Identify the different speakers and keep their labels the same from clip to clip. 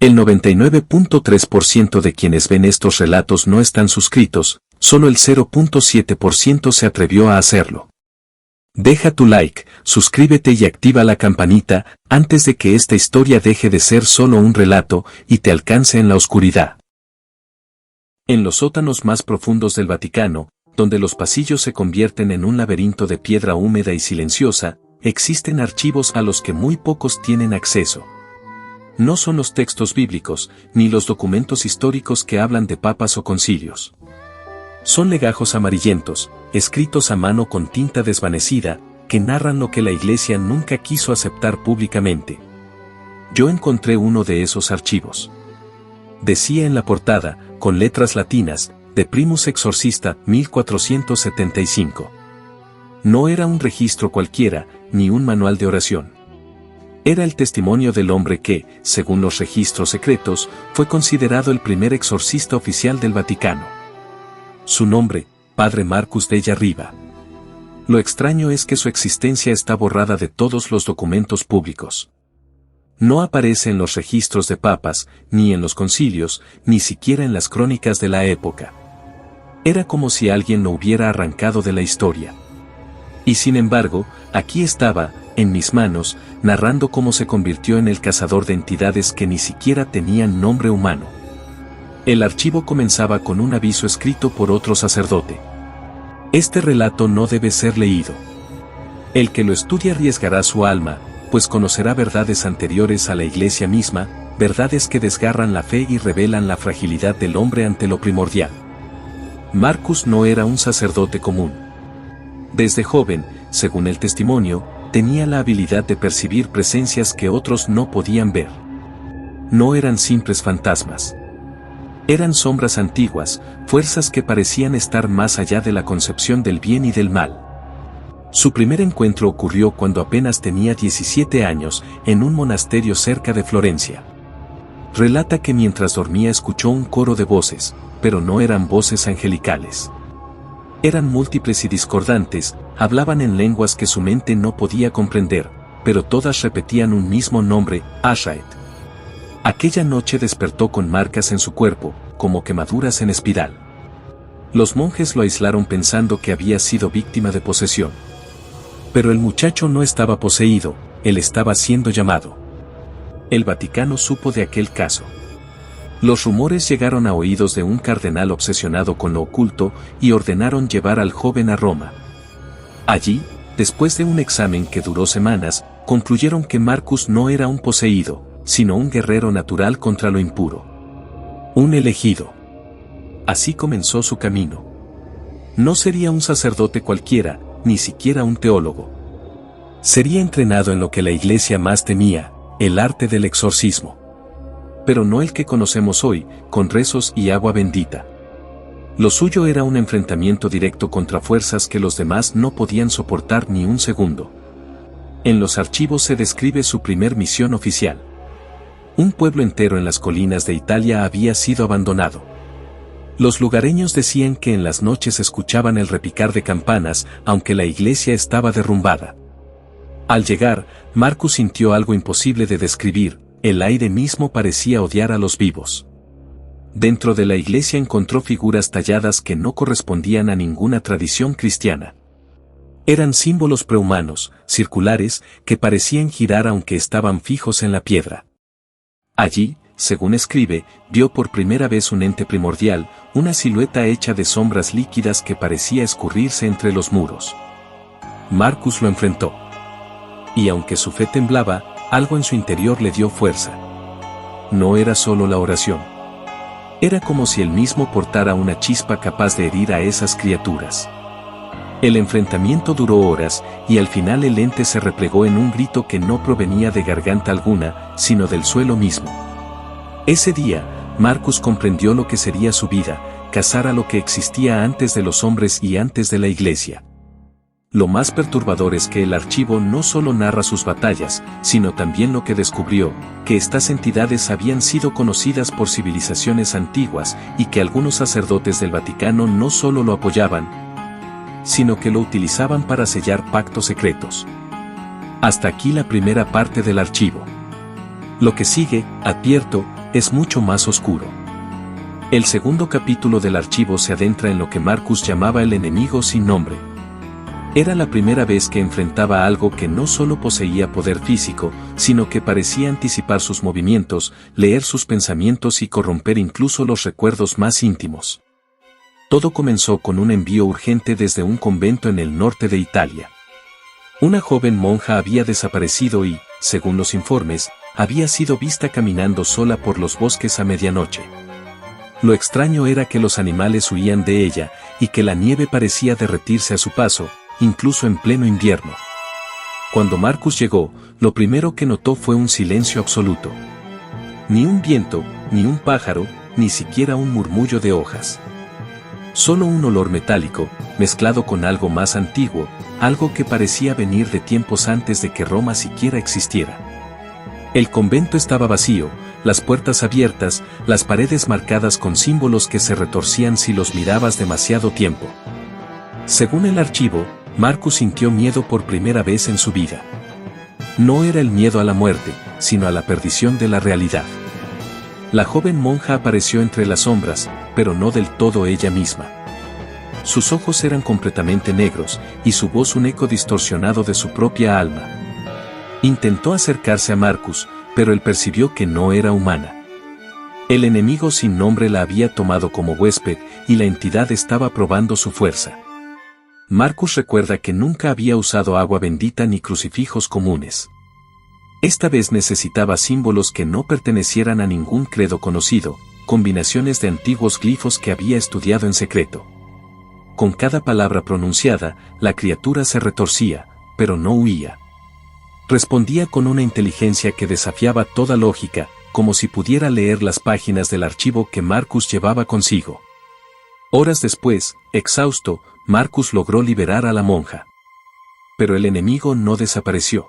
Speaker 1: El 99.3% de quienes ven estos relatos no están suscritos, solo el 0.7% se atrevió a hacerlo. Deja tu like, suscríbete y activa la campanita antes de que esta historia deje de ser solo un relato y te alcance en la oscuridad. En los sótanos más profundos del Vaticano, donde los pasillos se convierten en un laberinto de piedra húmeda y silenciosa, existen archivos a los que muy pocos tienen acceso. No son los textos bíblicos, ni los documentos históricos que hablan de papas o concilios. Son legajos amarillentos, escritos a mano con tinta desvanecida, que narran lo que la Iglesia nunca quiso aceptar públicamente. Yo encontré uno de esos archivos. Decía en la portada, con letras latinas, De Primus Exorcista 1475. No era un registro cualquiera, ni un manual de oración. Era el testimonio del hombre que, según los registros secretos, fue considerado el primer exorcista oficial del Vaticano. Su nombre, Padre Marcus Della Riva. Lo extraño es que su existencia está borrada de todos los documentos públicos. No aparece en los registros de papas, ni en los concilios, ni siquiera en las crónicas de la época. Era como si alguien lo hubiera arrancado de la historia. Y sin embargo, aquí estaba, en mis manos, narrando cómo se convirtió en el cazador de entidades que ni siquiera tenían nombre humano. El archivo comenzaba con un aviso escrito por otro sacerdote. Este relato no debe ser leído. El que lo estudie arriesgará su alma, pues conocerá verdades anteriores a la Iglesia misma, verdades que desgarran la fe y revelan la fragilidad del hombre ante lo primordial. Marcus no era un sacerdote común. Desde joven, según el testimonio, tenía la habilidad de percibir presencias que otros no podían ver. No eran simples fantasmas. Eran sombras antiguas, fuerzas que parecían estar más allá de la concepción del bien y del mal. Su primer encuentro ocurrió cuando apenas tenía 17 años, en un monasterio cerca de Florencia. Relata que mientras dormía escuchó un coro de voces, pero no eran voces angelicales. Eran múltiples y discordantes, hablaban en lenguas que su mente no podía comprender, pero todas repetían un mismo nombre, Ashraet. Aquella noche despertó con marcas en su cuerpo, como quemaduras en espiral. Los monjes lo aislaron pensando que había sido víctima de posesión. Pero el muchacho no estaba poseído, él estaba siendo llamado. El Vaticano supo de aquel caso. Los rumores llegaron a oídos de un cardenal obsesionado con lo oculto y ordenaron llevar al joven a Roma. Allí, después de un examen que duró semanas, concluyeron que Marcus no era un poseído, sino un guerrero natural contra lo impuro. Un elegido. Así comenzó su camino. No sería un sacerdote cualquiera, ni siquiera un teólogo. Sería entrenado en lo que la Iglesia más temía, el arte del exorcismo. Pero no el que conocemos hoy, con rezos y agua bendita. Lo suyo era un enfrentamiento directo contra fuerzas que los demás no podían soportar ni un segundo. En los archivos se describe su primer misión oficial. Un pueblo entero en las colinas de Italia había sido abandonado. Los lugareños decían que en las noches escuchaban el repicar de campanas, aunque la iglesia estaba derrumbada. Al llegar, Marcus sintió algo imposible de describir. El aire mismo parecía odiar a los vivos. Dentro de la iglesia encontró figuras talladas que no correspondían a ninguna tradición cristiana. Eran símbolos prehumanos, circulares, que parecían girar aunque estaban fijos en la piedra. Allí, según escribe, vio por primera vez un ente primordial, una silueta hecha de sombras líquidas que parecía escurrirse entre los muros. Marcus lo enfrentó. Y aunque su fe temblaba, algo en su interior le dio fuerza. No era solo la oración. Era como si él mismo portara una chispa capaz de herir a esas criaturas. El enfrentamiento duró horas, y al final el ente se replegó en un grito que no provenía de garganta alguna, sino del suelo mismo. Ese día, Marcus comprendió lo que sería su vida, cazar a lo que existía antes de los hombres y antes de la iglesia. Lo más perturbador es que el archivo no solo narra sus batallas, sino también lo que descubrió, que estas entidades habían sido conocidas por civilizaciones antiguas y que algunos sacerdotes del Vaticano no solo lo apoyaban, sino que lo utilizaban para sellar pactos secretos. Hasta aquí la primera parte del archivo. Lo que sigue, advierto, es mucho más oscuro. El segundo capítulo del archivo se adentra en lo que Marcus llamaba el enemigo sin nombre. Era la primera vez que enfrentaba algo que no solo poseía poder físico, sino que parecía anticipar sus movimientos, leer sus pensamientos y corromper incluso los recuerdos más íntimos. Todo comenzó con un envío urgente desde un convento en el norte de Italia. Una joven monja había desaparecido y, según los informes, había sido vista caminando sola por los bosques a medianoche. Lo extraño era que los animales huían de ella, y que la nieve parecía derretirse a su paso, incluso en pleno invierno. Cuando Marcus llegó, lo primero que notó fue un silencio absoluto. Ni un viento, ni un pájaro, ni siquiera un murmullo de hojas. Solo un olor metálico, mezclado con algo más antiguo, algo que parecía venir de tiempos antes de que Roma siquiera existiera. El convento estaba vacío, las puertas abiertas, las paredes marcadas con símbolos que se retorcían si los mirabas demasiado tiempo. Según el archivo, Marcus sintió miedo por primera vez en su vida. No era el miedo a la muerte, sino a la perdición de la realidad. La joven monja apareció entre las sombras, pero no del todo ella misma. Sus ojos eran completamente negros, y su voz un eco distorsionado de su propia alma. Intentó acercarse a Marcus, pero él percibió que no era humana. El enemigo sin nombre la había tomado como huésped, y la entidad estaba probando su fuerza. Marcus recuerda que nunca había usado agua bendita ni crucifijos comunes. Esta vez necesitaba símbolos que no pertenecieran a ningún credo conocido, combinaciones de antiguos glifos que había estudiado en secreto. Con cada palabra pronunciada, la criatura se retorcía, pero no huía. Respondía con una inteligencia que desafiaba toda lógica, como si pudiera leer las páginas del archivo que Marcus llevaba consigo. Horas después, exhausto, Marcus logró liberar a la monja. Pero el enemigo no desapareció.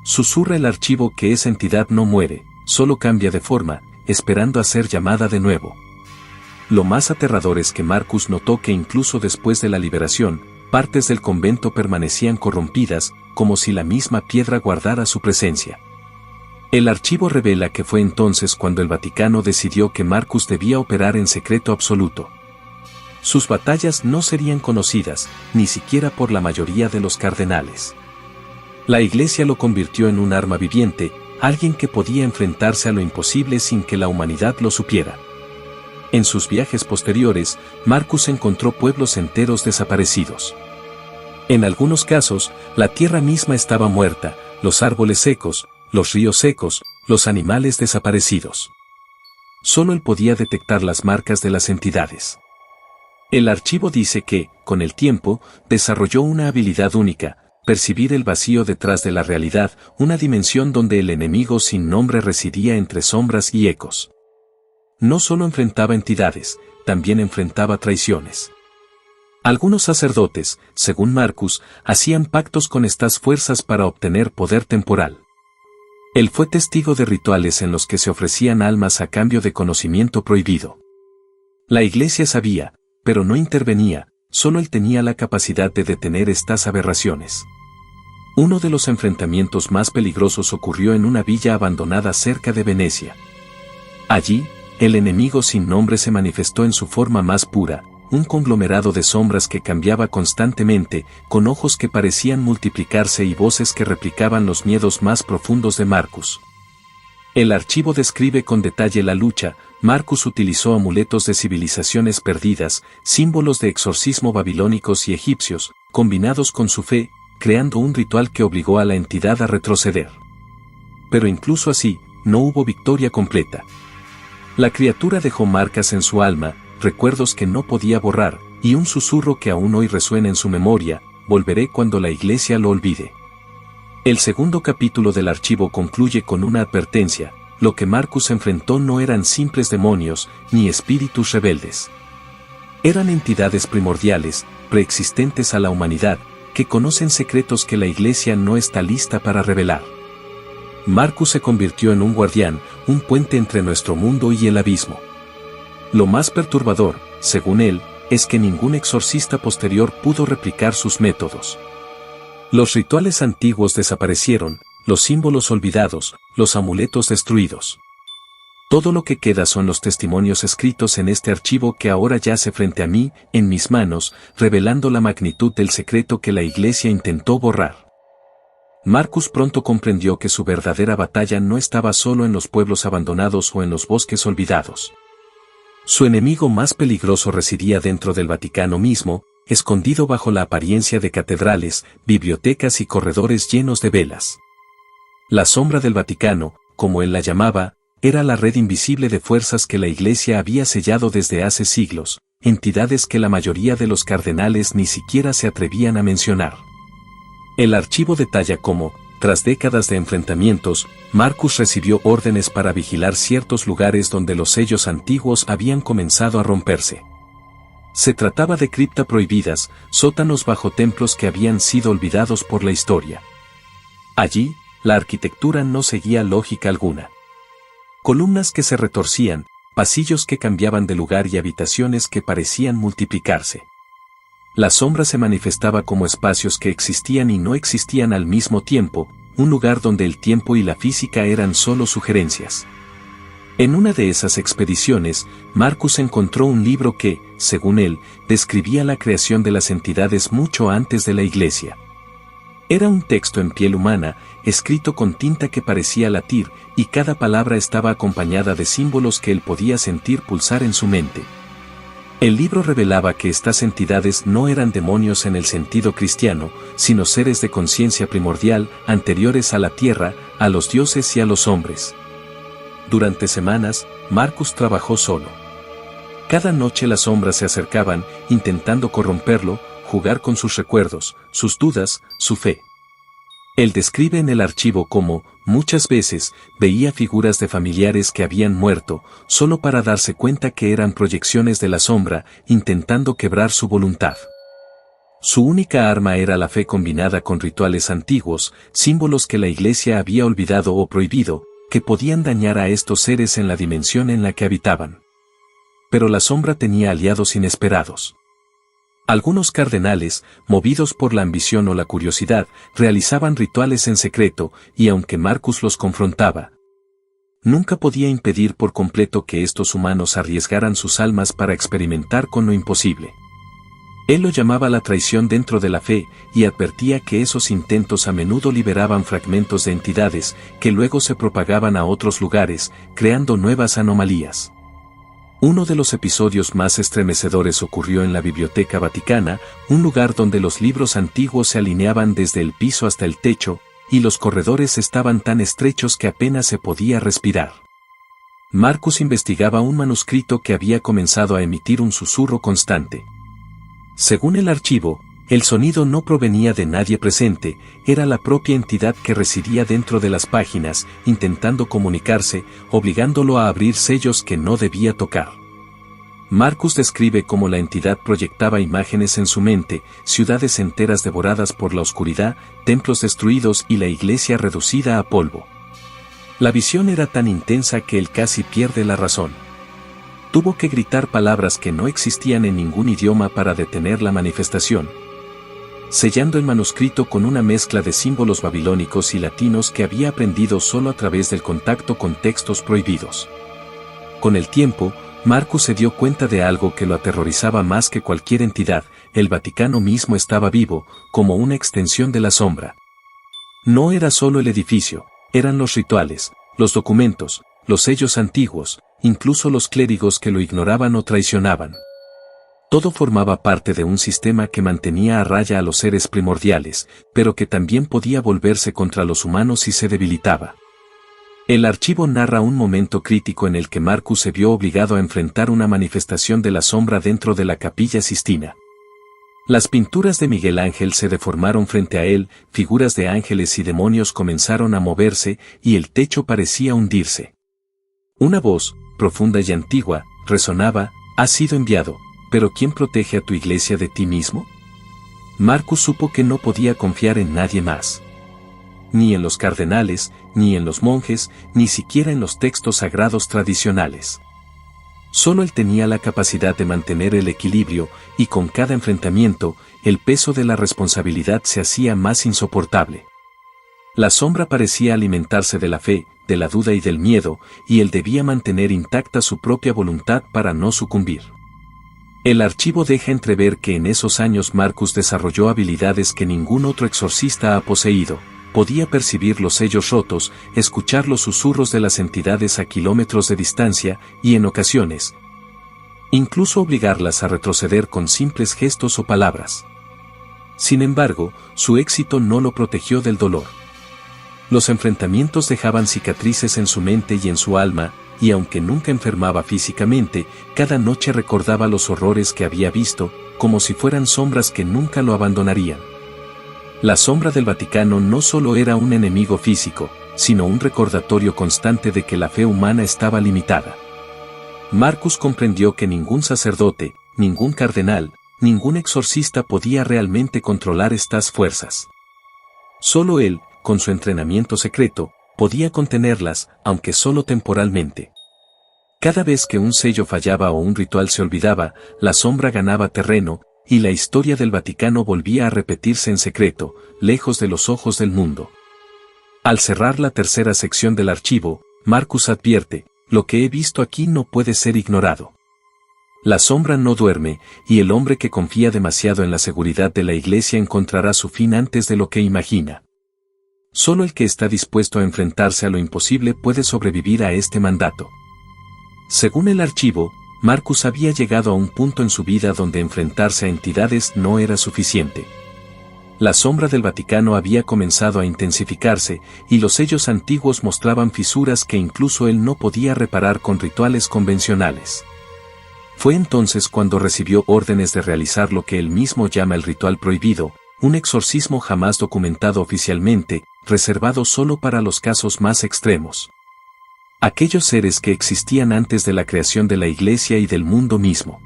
Speaker 1: Susurra el archivo que esa entidad no muere, solo cambia de forma, esperando a ser llamada de nuevo. Lo más aterrador es que Marcus notó que incluso después de la liberación, partes del convento permanecían corrompidas, como si la misma piedra guardara su presencia. El archivo revela que fue entonces cuando el Vaticano decidió que Marcus debía operar en secreto absoluto. Sus batallas no serían conocidas, ni siquiera por la mayoría de los cardenales. La Iglesia lo convirtió en un arma viviente, alguien que podía enfrentarse a lo imposible sin que la humanidad lo supiera. En sus viajes posteriores, Marcus encontró pueblos enteros desaparecidos. En algunos casos, la tierra misma estaba muerta, los árboles secos, los ríos secos, los animales desaparecidos. Solo él podía detectar las marcas de las entidades. El archivo dice que, con el tiempo, desarrolló una habilidad única, percibir el vacío detrás de la realidad, una dimensión donde el enemigo sin nombre residía entre sombras y ecos. No solo enfrentaba entidades, también enfrentaba traiciones. Algunos sacerdotes, según Marcus, hacían pactos con estas fuerzas para obtener poder temporal. Él fue testigo de rituales en los que se ofrecían almas a cambio de conocimiento prohibido. La Iglesia sabía, pero no intervenía, solo él tenía la capacidad de detener estas aberraciones. Uno de los enfrentamientos más peligrosos ocurrió en una villa abandonada cerca de Venecia. Allí, el enemigo sin nombre se manifestó en su forma más pura, un conglomerado de sombras que cambiaba constantemente, con ojos que parecían multiplicarse y voces que replicaban los miedos más profundos de Marcus. El archivo describe con detalle la lucha. Marcus utilizó amuletos de civilizaciones perdidas, símbolos de exorcismo babilónicos y egipcios, combinados con su fe, creando un ritual que obligó a la entidad a retroceder. Pero incluso así, no hubo victoria completa. La criatura dejó marcas en su alma, recuerdos que no podía borrar, y un susurro que aún hoy resuena en su memoria: volveré cuando la Iglesia lo olvide. El segundo capítulo del archivo concluye con una advertencia: lo que Marcus enfrentó no eran simples demonios, ni espíritus rebeldes. Eran entidades primordiales, preexistentes a la humanidad, que conocen secretos que la Iglesia no está lista para revelar. Marcus se convirtió en un guardián, un puente entre nuestro mundo y el abismo. Lo más perturbador, según él, es que ningún exorcista posterior pudo replicar sus métodos. Los rituales antiguos desaparecieron, los símbolos olvidados, los amuletos destruidos. Todo lo que queda son los testimonios escritos en este archivo que ahora yace frente a mí, en mis manos, revelando la magnitud del secreto que la Iglesia intentó borrar. Marcus pronto comprendió que su verdadera batalla no estaba solo en los pueblos abandonados o en los bosques olvidados. Su enemigo más peligroso residía dentro del Vaticano mismo, escondido bajo la apariencia de catedrales, bibliotecas y corredores llenos de velas. La sombra del Vaticano, como él la llamaba, era la red invisible de fuerzas que la Iglesia había sellado desde hace siglos, entidades que la mayoría de los cardenales ni siquiera se atrevían a mencionar. El archivo detalla cómo, tras décadas de enfrentamientos, Marcus recibió órdenes para vigilar ciertos lugares donde los sellos antiguos habían comenzado a romperse. Se trataba de criptas prohibidas, sótanos bajo templos que habían sido olvidados por la historia. Allí, la arquitectura no seguía lógica alguna. Columnas que se retorcían, pasillos que cambiaban de lugar y habitaciones que parecían multiplicarse. La sombra se manifestaba como espacios que existían y no existían al mismo tiempo, un lugar donde el tiempo y la física eran solo sugerencias. En una de esas expediciones, Marcus encontró un libro que, según él, describía la creación de las entidades mucho antes de la Iglesia. Era un texto en piel humana, escrito con tinta que parecía latir, y cada palabra estaba acompañada de símbolos que él podía sentir pulsar en su mente. El libro revelaba que estas entidades no eran demonios en el sentido cristiano, sino seres de conciencia primordial, anteriores a la tierra, a los dioses y a los hombres. Durante semanas, Marcus trabajó solo. Cada noche las sombras se acercaban, intentando corromperlo, jugar con sus recuerdos, sus dudas, su fe. Él describe en el archivo cómo, muchas veces, veía figuras de familiares que habían muerto, solo para darse cuenta que eran proyecciones de la sombra, intentando quebrar su voluntad. Su única arma era la fe combinada con rituales antiguos, símbolos que la Iglesia había olvidado o prohibido, que podían dañar a estos seres en la dimensión en la que habitaban. Pero la sombra tenía aliados inesperados. Algunos cardenales, movidos por la ambición o la curiosidad, realizaban rituales en secreto, y aunque Marcus los confrontaba, nunca podía impedir por completo que estos humanos arriesgaran sus almas para experimentar con lo imposible. Él lo llamaba la traición dentro de la fe, y advertía que esos intentos a menudo liberaban fragmentos de entidades, que luego se propagaban a otros lugares, creando nuevas anomalías. Uno de los episodios más estremecedores ocurrió en la Biblioteca Vaticana, un lugar donde los libros antiguos se alineaban desde el piso hasta el techo, y los corredores estaban tan estrechos que apenas se podía respirar. Marcus investigaba un manuscrito que había comenzado a emitir un susurro constante. Según el archivo, el sonido no provenía de nadie presente, era la propia entidad que residía dentro de las páginas, intentando comunicarse, obligándolo a abrir sellos que no debía tocar. Marcus describe cómo la entidad proyectaba imágenes en su mente, ciudades enteras devoradas por la oscuridad, templos destruidos y la iglesia reducida a polvo. La visión era tan intensa que él casi pierde la razón. Tuvo que gritar palabras que no existían en ningún idioma para detener la manifestación, sellando el manuscrito con una mezcla de símbolos babilónicos y latinos que había aprendido solo a través del contacto con textos prohibidos. Con el tiempo, Marcus se dio cuenta de algo que lo aterrorizaba más que cualquier entidad: el Vaticano mismo estaba vivo, como una extensión de la sombra. No era solo el edificio, eran los rituales, los documentos, los sellos antiguos, incluso los clérigos que lo ignoraban o traicionaban. Todo formaba parte de un sistema que mantenía a raya a los seres primordiales, pero que también podía volverse contra los humanos si se debilitaba. El archivo narra un momento crítico en el que Marcus se vio obligado a enfrentar una manifestación de la sombra dentro de la Capilla Sistina. Las pinturas de Miguel Ángel se deformaron frente a él, figuras de ángeles y demonios comenzaron a moverse, y el techo parecía hundirse. Una voz, profunda y antigua, resonaba: «Has sido enviado, pero ¿quién protege a tu iglesia de ti mismo?». Marcus supo que no podía confiar en nadie más. Ni en los cardenales, ni en los monjes, ni siquiera en los textos sagrados tradicionales. Solo él tenía la capacidad de mantener el equilibrio, y con cada enfrentamiento, el peso de la responsabilidad se hacía más insoportable. La sombra parecía alimentarse de la fe, de la duda y del miedo, y él debía mantener intacta su propia voluntad para no sucumbir. El archivo deja entrever que en esos años Marcus desarrolló habilidades que ningún otro exorcista ha poseído. Podía percibir los sellos rotos, escuchar los susurros de las entidades a kilómetros de distancia, y en ocasiones, incluso obligarlas a retroceder con simples gestos o palabras. Sin embargo, su éxito no lo protegió del dolor. Los enfrentamientos dejaban cicatrices en su mente y en su alma, y aunque nunca enfermaba físicamente, cada noche recordaba los horrores que había visto, como si fueran sombras que nunca lo abandonarían. La sombra del Vaticano no solo era un enemigo físico, sino un recordatorio constante de que la fe humana estaba limitada. Marcus comprendió que ningún sacerdote, ningún cardenal, ningún exorcista podía realmente controlar estas fuerzas. Solo él, con su entrenamiento secreto, podía contenerlas, aunque solo temporalmente. Cada vez que un sello fallaba o un ritual se olvidaba, la sombra ganaba terreno, y la historia del Vaticano volvía a repetirse en secreto, lejos de los ojos del mundo. Al cerrar la tercera sección del archivo, Marcus advierte: lo que he visto aquí no puede ser ignorado. La sombra no duerme, y el hombre que confía demasiado en la seguridad de la Iglesia encontrará su fin antes de lo que imagina. Solo el que está dispuesto a enfrentarse a lo imposible puede sobrevivir a este mandato. Según el archivo, Marcus había llegado a un punto en su vida donde enfrentarse a entidades no era suficiente. La sombra del Vaticano había comenzado a intensificarse, y los sellos antiguos mostraban fisuras que incluso él no podía reparar con rituales convencionales. Fue entonces cuando recibió órdenes de realizar lo que él mismo llama el ritual prohibido, un exorcismo jamás documentado oficialmente, reservado solo para los casos más extremos. Aquellos seres que existían antes de la creación de la Iglesia y del mundo mismo.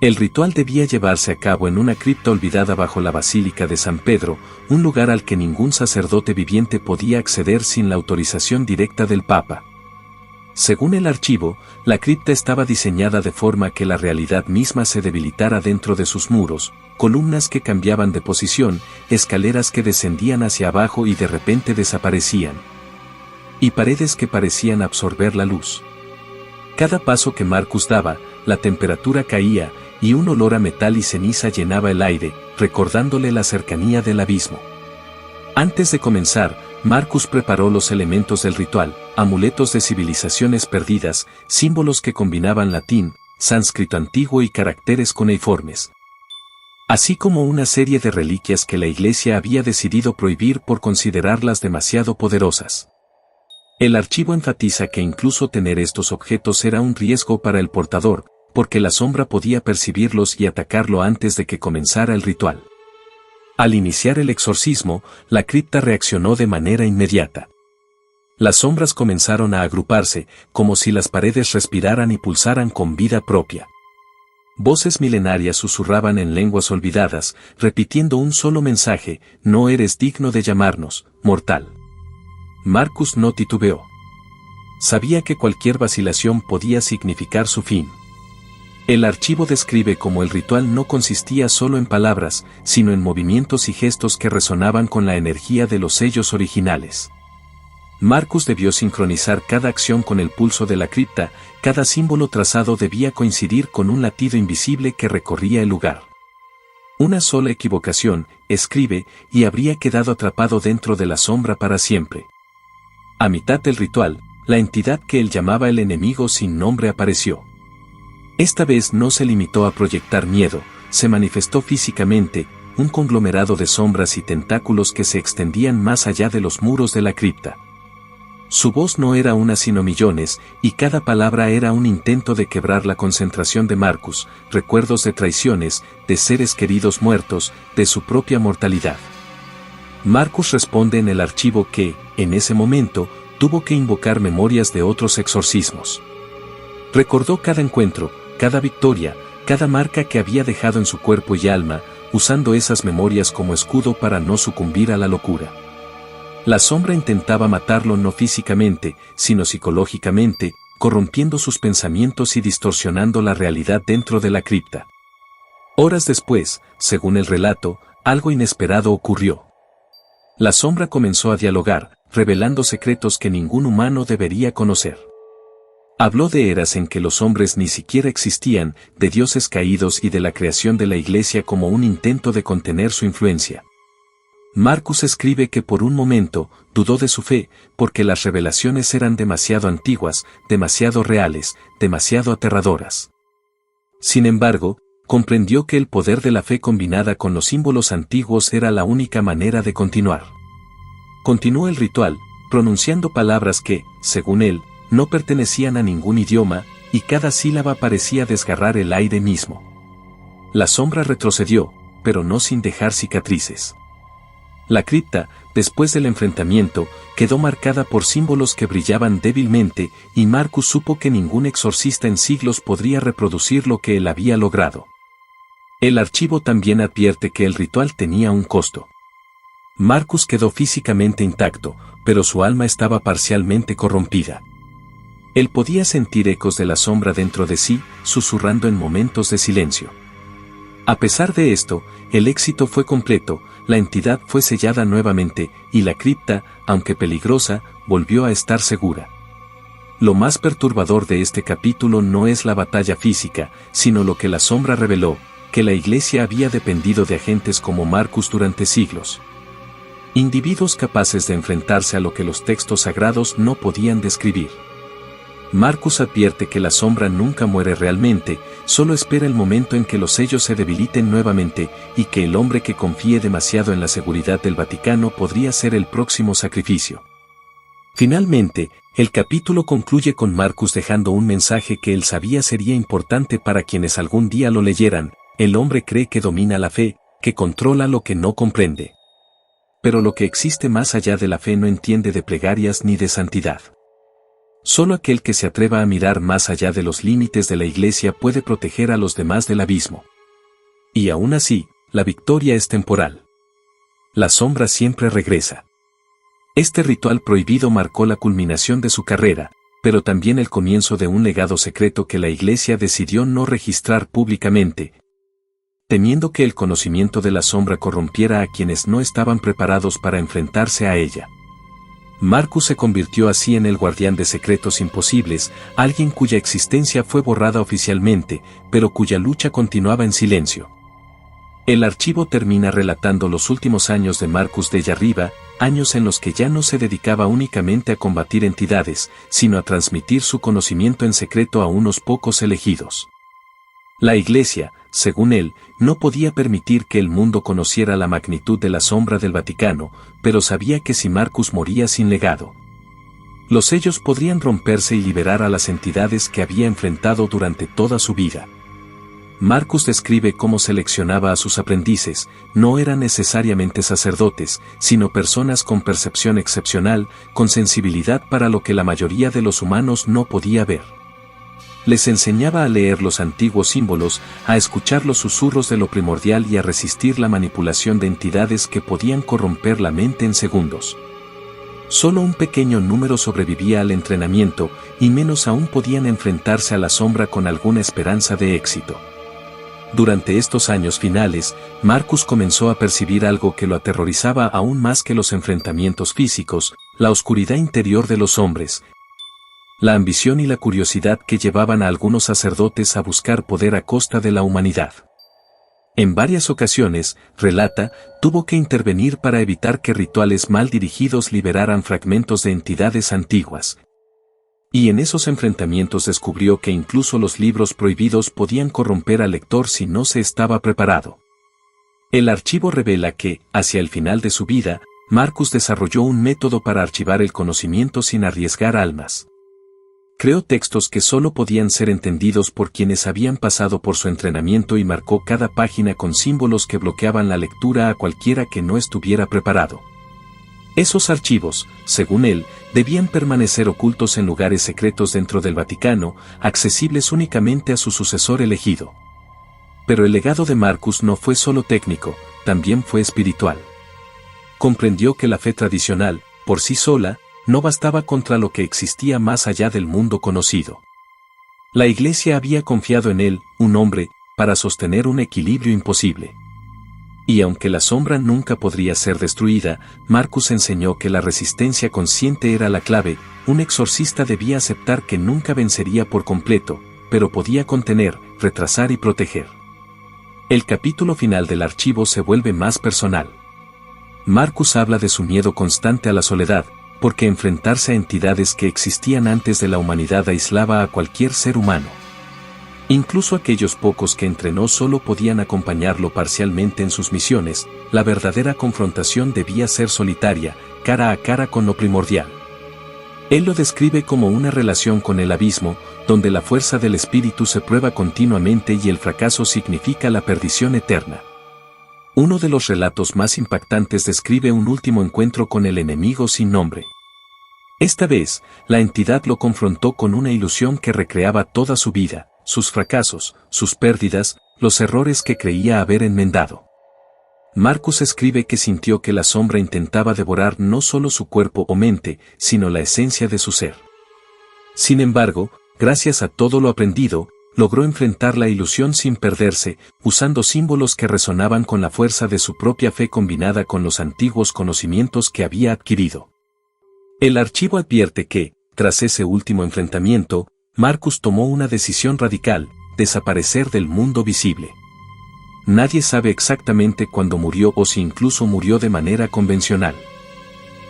Speaker 1: El ritual debía llevarse a cabo en una cripta olvidada bajo la Basílica de San Pedro, un lugar al que ningún sacerdote viviente podía acceder sin la autorización directa del Papa. Según el archivo, la cripta estaba diseñada de forma que la realidad misma se debilitara dentro de sus muros, columnas que cambiaban de posición, escaleras que descendían hacia abajo y de repente desaparecían, y paredes que parecían absorber la luz. Cada paso que Marcus daba, la temperatura caía, y un olor a metal y ceniza llenaba el aire, recordándole la cercanía del abismo. Antes de comenzar, Marcus preparó los elementos del ritual: amuletos de civilizaciones perdidas, símbolos que combinaban latín, sánscrito antiguo y caracteres cuneiformes, así como una serie de reliquias que la Iglesia había decidido prohibir por considerarlas demasiado poderosas. El archivo enfatiza que incluso tener estos objetos era un riesgo para el portador, porque la sombra podía percibirlos y atacarlo antes de que comenzara el ritual. Al iniciar el exorcismo, la cripta reaccionó de manera inmediata. Las sombras comenzaron a agruparse, como si las paredes respiraran y pulsaran con vida propia. Voces milenarias susurraban en lenguas olvidadas, repitiendo un solo mensaje: no eres digno de llamarnos mortal. Marcus no titubeó. Sabía que cualquier vacilación podía significar su fin. El archivo describe cómo el ritual no consistía solo en palabras, sino en movimientos y gestos que resonaban con la energía de los sellos originales. Marcus debió sincronizar cada acción con el pulso de la cripta, cada símbolo trazado debía coincidir con un latido invisible que recorría el lugar. Una sola equivocación, escribe, y habría quedado atrapado dentro de la sombra para siempre. A mitad del ritual, la entidad que él llamaba el enemigo sin nombre apareció. Esta vez no se limitó a proyectar miedo, se manifestó físicamente, un conglomerado de sombras y tentáculos que se extendían más allá de los muros de la cripta. Su voz no era una sino millones, y cada palabra era un intento de quebrar la concentración de Marcus, recuerdos de traiciones, de seres queridos muertos, de su propia mortalidad. Marcus responde en el archivo que, en ese momento, tuvo que invocar memorias de otros exorcismos. Recordó cada encuentro, cada victoria, cada marca que había dejado en su cuerpo y alma, usando esas memorias como escudo para no sucumbir a la locura. La sombra intentaba matarlo no físicamente, sino psicológicamente, corrompiendo sus pensamientos y distorsionando la realidad dentro de la cripta. Horas después, según el relato, algo inesperado ocurrió. La sombra comenzó a dialogar, revelando secretos que ningún humano debería conocer. Habló de eras en que los hombres ni siquiera existían, de dioses caídos y de la creación de la Iglesia como un intento de contener su influencia. Marcus escribe que por un momento dudó de su fe, porque las revelaciones eran demasiado antiguas, demasiado reales, demasiado aterradoras. Sin embargo, comprendió que el poder de la fe combinada con los símbolos antiguos era la única manera de continuar. Continuó el ritual, pronunciando palabras que, según él, no pertenecían a ningún idioma, y cada sílaba parecía desgarrar el aire mismo. La sombra retrocedió, pero no sin dejar cicatrices. La cripta, después del enfrentamiento, quedó marcada por símbolos que brillaban débilmente, y Marcus supo que ningún exorcista en siglos podría reproducir lo que él había logrado. El archivo también advierte que el ritual tenía un costo. Marcus quedó físicamente intacto, pero su alma estaba parcialmente corrompida. Él podía sentir ecos de la sombra dentro de sí, susurrando en momentos de silencio. A pesar de esto, el éxito fue completo, la entidad fue sellada nuevamente, y la cripta, aunque peligrosa, volvió a estar segura. Lo más perturbador de este capítulo no es la batalla física, sino lo que la sombra reveló, que la Iglesia había dependido de agentes como Marcus durante siglos. Individuos capaces de enfrentarse a lo que los textos sagrados no podían describir. Marcus advierte que la sombra nunca muere realmente, solo espera el momento en que los sellos se debiliten nuevamente, y que el hombre que confíe demasiado en la seguridad del Vaticano podría ser el próximo sacrificio. Finalmente, el capítulo concluye con Marcus dejando un mensaje que él sabía sería importante para quienes algún día lo leyeran: el hombre cree que domina la fe, que controla lo que no comprende. Pero lo que existe más allá de la fe no entiende de plegarias ni de santidad. Solo aquel que se atreva a mirar más allá de los límites de la Iglesia puede proteger a los demás del abismo. Y aún así, la victoria es temporal. La sombra siempre regresa. Este ritual prohibido marcó la culminación de su carrera, pero también el comienzo de un legado secreto que la Iglesia decidió no registrar públicamente, temiendo que el conocimiento de la sombra corrompiera a quienes no estaban preparados para enfrentarse a ella. Marcus se convirtió así en el guardián de secretos imposibles, alguien cuya existencia fue borrada oficialmente, pero cuya lucha continuaba en silencio. El archivo termina relatando los últimos años de Marcus de Yarriba, años en los que ya no se dedicaba únicamente a combatir entidades, sino a transmitir su conocimiento en secreto a unos pocos elegidos. La Iglesia, según él, no podía permitir que el mundo conociera la magnitud de la sombra del Vaticano, pero sabía que si Marcus moría sin legado, los sellos podrían romperse y liberar a las entidades que había enfrentado durante toda su vida. Marcus describe cómo seleccionaba a sus aprendices: no eran necesariamente sacerdotes, sino personas con percepción excepcional, con sensibilidad para lo que la mayoría de los humanos no podía ver. Les enseñaba a leer los antiguos símbolos, a escuchar los susurros de lo primordial y a resistir la manipulación de entidades que podían corromper la mente en segundos. Solo un pequeño número sobrevivía al entrenamiento, y menos aún podían enfrentarse a la sombra con alguna esperanza de éxito. Durante estos años finales, Marcus comenzó a percibir algo que lo aterrorizaba aún más que los enfrentamientos físicos: la oscuridad interior de los hombres, la ambición y la curiosidad que llevaban a algunos sacerdotes a buscar poder a costa de la humanidad. En varias ocasiones, relata, tuvo que intervenir para evitar que rituales mal dirigidos liberaran fragmentos de entidades antiguas. Y en esos enfrentamientos descubrió que incluso los libros prohibidos podían corromper al lector si no se estaba preparado. El archivo revela que, hacia el final de su vida, Marcus desarrolló un método para archivar el conocimiento sin arriesgar almas. Creó textos que solo podían ser entendidos por quienes habían pasado por su entrenamiento y marcó cada página con símbolos que bloqueaban la lectura a cualquiera que no estuviera preparado. Esos archivos, según él, debían permanecer ocultos en lugares secretos dentro del Vaticano, accesibles únicamente a su sucesor elegido. Pero el legado de Marcus no fue solo técnico, también fue espiritual. Comprendió que la fe tradicional, por sí sola, no bastaba contra lo que existía más allá del mundo conocido. La Iglesia había confiado en él, un hombre, para sostener un equilibrio imposible. Y aunque la sombra nunca podría ser destruida, Marcus enseñó que la resistencia consciente era la clave. Un exorcista debía aceptar que nunca vencería por completo, pero podía contener, retrasar y proteger. El capítulo final del archivo se vuelve más personal. Marcus habla de su miedo constante a la soledad, porque enfrentarse a entidades que existían antes de la humanidad aislaba a cualquier ser humano. Incluso aquellos pocos que entrenó solo podían acompañarlo parcialmente en sus misiones. La verdadera confrontación debía ser solitaria, cara a cara con lo primordial. Él lo describe como una relación con el abismo, donde la fuerza del espíritu se prueba continuamente y el fracaso significa la perdición eterna. Uno de los relatos más impactantes describe un último encuentro con el enemigo sin nombre. Esta vez, la entidad lo confrontó con una ilusión que recreaba toda su vida, sus fracasos, sus pérdidas, los errores que creía haber enmendado. Marcus escribe que sintió que la sombra intentaba devorar no solo su cuerpo o mente, sino la esencia de su ser. Sin embargo, gracias a todo lo aprendido, logró enfrentar la ilusión sin perderse, usando símbolos que resonaban con la fuerza de su propia fe combinada con los antiguos conocimientos que había adquirido. El archivo advierte que, tras ese último enfrentamiento, Marcus tomó una decisión radical: desaparecer del mundo visible. Nadie sabe exactamente cuándo murió o si incluso murió de manera convencional.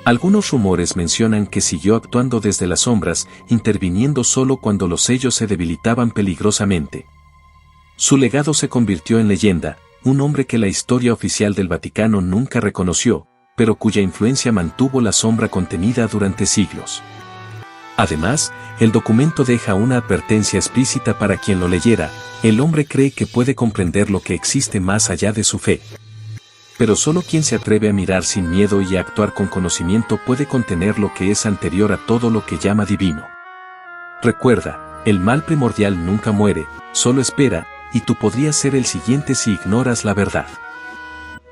Speaker 1: Algunos rumores mencionan que siguió actuando desde las sombras, interviniendo solo cuando los sellos se debilitaban peligrosamente. Su legado se convirtió en leyenda, un hombre que la historia oficial del Vaticano nunca reconoció, pero cuya influencia mantuvo la sombra contenida durante siglos. Además, el documento deja una advertencia explícita para quien lo leyera: el hombre cree que puede comprender lo que existe más allá de su fe. Pero solo quien se atreve a mirar sin miedo y a actuar con conocimiento puede contener lo que es anterior a todo lo que llama divino. Recuerda, el mal primordial nunca muere, solo espera, y tú podrías ser el siguiente si ignoras la verdad.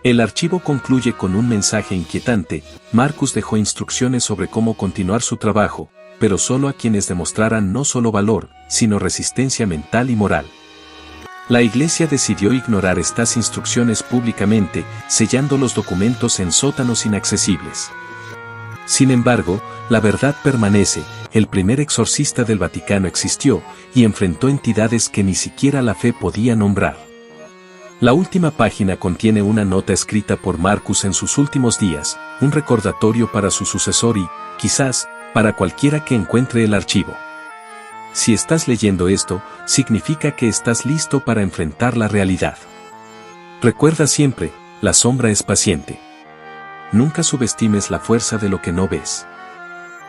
Speaker 1: El archivo concluye con un mensaje inquietante. Marcus dejó instrucciones sobre cómo continuar su trabajo, pero solo a quienes demostraran no solo valor, sino resistencia mental y moral. La Iglesia decidió ignorar estas instrucciones públicamente, sellando los documentos en sótanos inaccesibles. Sin embargo, la verdad permanece: el primer exorcista del Vaticano existió, y enfrentó entidades que ni siquiera la fe podía nombrar. La última página contiene una nota escrita por Marcus en sus últimos días, un recordatorio para su sucesor y, quizás, para cualquiera que encuentre el archivo. Si estás leyendo esto, significa que estás listo para enfrentar la realidad. Recuerda siempre, la sombra es paciente. Nunca subestimes la fuerza de lo que no ves.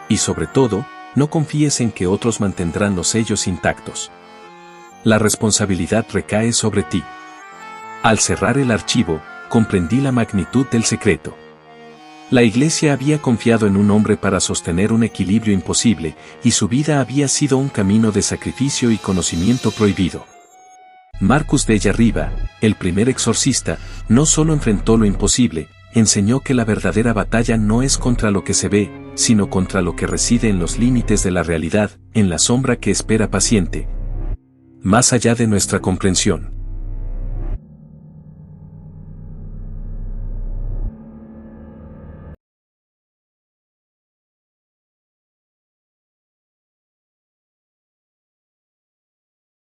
Speaker 1: Y sobre todo, no confíes en que otros mantendrán los sellos intactos. La responsabilidad recae sobre ti. Al cerrar el archivo, comprendí la magnitud del secreto. La Iglesia había confiado en un hombre para sostener un equilibrio imposible, y su vida había sido un camino de sacrificio y conocimiento prohibido. Marcus Della Riva, el primer exorcista, no solo enfrentó lo imposible, enseñó que la verdadera batalla no es contra lo que se ve, sino contra lo que reside en los límites de la realidad, en la sombra que espera paciente, más allá de nuestra comprensión.